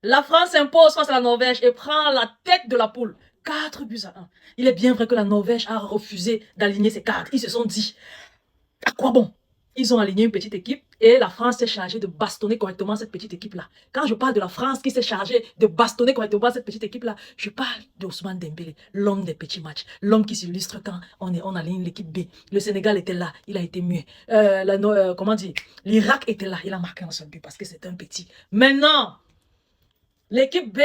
La France s'impose face à la Norvège et prend la tête de la poule. 4 buts à 1. Il est bien vrai que la Norvège a refusé d'aligner ses cartes. Ils se sont dit, à quoi bon? Ils ont aligné une petite équipe et la France s'est chargée de bastonner correctement cette petite équipe-là. Quand je parle de la France qui s'est chargée de bastonner correctement cette petite équipe-là, je parle d'Ousmane Dembélé, l'homme des petits matchs, l'homme qui s'illustre quand on aligne l'équipe B. Le Sénégal était là, il a été mieux. Comment dire? L'Irak était là, il a marqué un seul but parce que c'est un petit. Maintenant, l'équipe B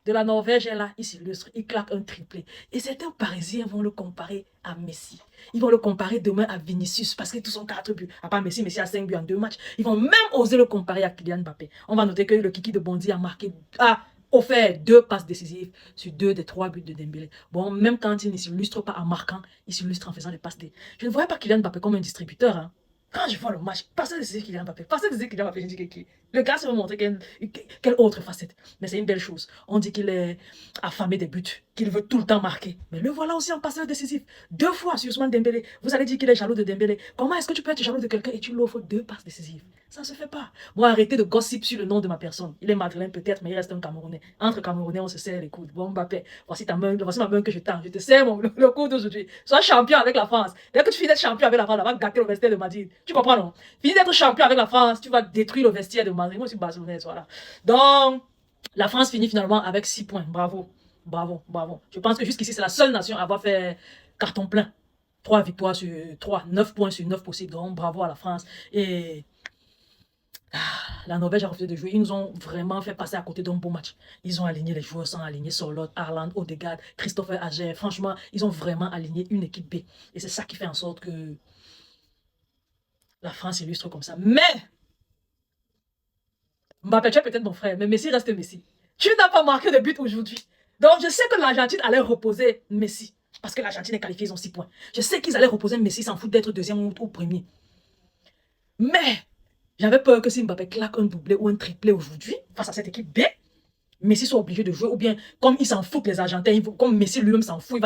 de la Norvège est là, il s'illustre, il claque un triplé. Et certains Parisiens vont le comparer à Messi. Ils vont le comparer demain à Vinicius parce que tous sont 4 buts. À part Messi, Messi a 5 buts en 2 matchs. Ils vont même oser le comparer à Kylian Mbappé. On va noter que le Kiki de Bondy a offert 2 passes décisives sur 2 des 3 buts de Dembélé. Bon, même quand il ne s'illustre pas en marquant, il s'illustre en faisant des passes. Je ne voyais pas Kylian Mbappé comme un distributeur. Hein. Quand je vois le match, personne ne sait Kylian Mbappé. Personne ne sait Kylian Mbappé. Je dis que le gars s'est montré quelle autre facette. Mais c'est une belle chose. On dit qu'il est affamé des buts, qu'il veut tout le temps marquer. Mais le voilà aussi en passeur décisif. 2 fois sur Ousmane Dembélé. Vous allez dire qu'il est jaloux de Dembélé. Comment est-ce que tu peux être jaloux de quelqu'un et tu l'offres 2 passes décisives? Ça ne se fait pas. Moi, arrêtez de gossip sur le nom de ma personne. Il est madrilène peut-être, mais il reste un Camerounais. Entre Camerounais, on se serre les coudes. Bon, Mbappé, voici ma main que je tends. Je te serre le coude aujourd'hui. Sois champion avec la France. Dès que tu finis d'être champion avec la France, ça va gâter le vestiaire de Madrid. Tu comprends, non? Finis d'être champion avec la France, tu vas détruire le vestiaire de Madrid. Moi, je suis barcelonaise, voilà. Donc, la France finit finalement avec 6 points. Bravo, bravo, bravo. Je pense que jusqu'ici, c'est la seule nation à avoir fait carton plein. 3 victoires sur 3, 9 points sur 9 possibles. Donc, bravo à la France. Et la Norvège a refusé de jouer. Ils nous ont vraiment fait passer à côté d'un beau match. Ils ont aligné les joueurs sans aligner Solot, Haaland, Odegaard, Christopher Ager. Franchement, ils ont vraiment aligné une équipe B. Et c'est ça qui fait en sorte que la France illustre comme ça. Mais, Mbappé, tu es peut-être mon frère, mais Messi reste Messi. Tu n'as pas marqué de but aujourd'hui. Donc, je sais que l'Argentine allait reposer Messi. Parce que l'Argentine est qualifiée, ils ont 6 points. Je sais qu'ils allaient reposer Messi, s'en foutent d'être deuxième ou premier. Mais, j'avais peur que si Mbappé claque un doublé ou un triplé aujourd'hui, face à cette équipe B, Messi soit obligé de jouer, ou bien, comme ils s'en foutent les Argentins, comme Messi lui-même s'en fout,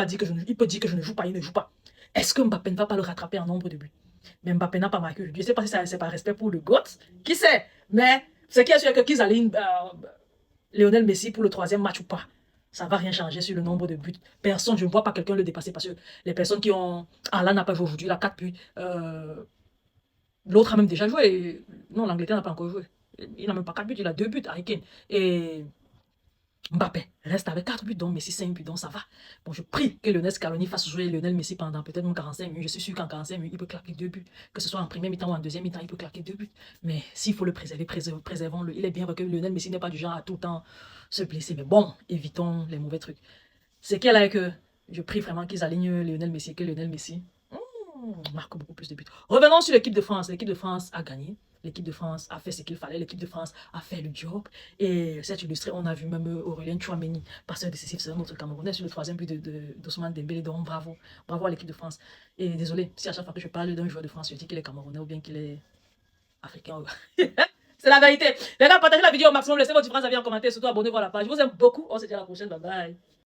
il peut dire que je ne joue pas, il ne joue pas. Est-ce que Mbappé ne va pas le rattraper en nombre de buts? Mais Mbappé n'a pas marqué aujourd'hui. Je ne sais pas si c'est par respect pour le GOAT, qui sait? Mais ce qui est sûr que qu'ils alignent Lionel Messi pour le 3e match ou pas, ça ne va rien changer sur le nombre de buts. Personne, je ne vois pas quelqu'un le dépasser parce que les personnes qui ont... Alain n'a pas joué aujourd'hui, il a 4 buts. L'autre a même déjà joué. Non, l'Angleterre n'a pas encore joué. Il n'a même pas 4 buts, il a 2 buts, Harry Kane. Et Mbappé reste avec 4 buts, donc Messi 5 buts, donc ça va. Bon, je prie que Lionel Scaloni fasse jouer Lionel Messi pendant peut-être même 45 minutes. Je suis sûr qu'en 45 minutes, il peut claquer 2 buts. Que ce soit en première mi-temps ou en deuxième mi-temps, il peut claquer 2 buts. Mais s'il faut le préserver, préservons-le. Il est bien vrai que Lionel Messi n'est pas du genre à tout le temps se blesser. Mais bon, évitons les mauvais trucs. C'est qu'elle a que je prie vraiment qu'ils alignent Lionel Messi, que Lionel Messi marque beaucoup plus de buts. Revenons sur l'équipe de France. L'équipe de France a gagné. L'équipe de France a fait ce qu'il fallait. L'équipe de France a fait le job. Et c'est illustré, on a vu même Aurélien Chouameni, passeur décisif, c'est un autre Camerounais sur le 3e but d'Ousmane Dembélé. Donc bravo. Bravo à l'équipe de France. Et désolé, si à chaque fois que je parle d'un joueur de France, je dis qu'il est Camerounais ou bien qu'il est africain. C'est la vérité. Les gars, partagez la vidéo au maximum. Laissez votre différence avis en commentaire. Surtout abonnez-vous à la page. Je vous aime beaucoup. On se dit à la prochaine. Bye bye.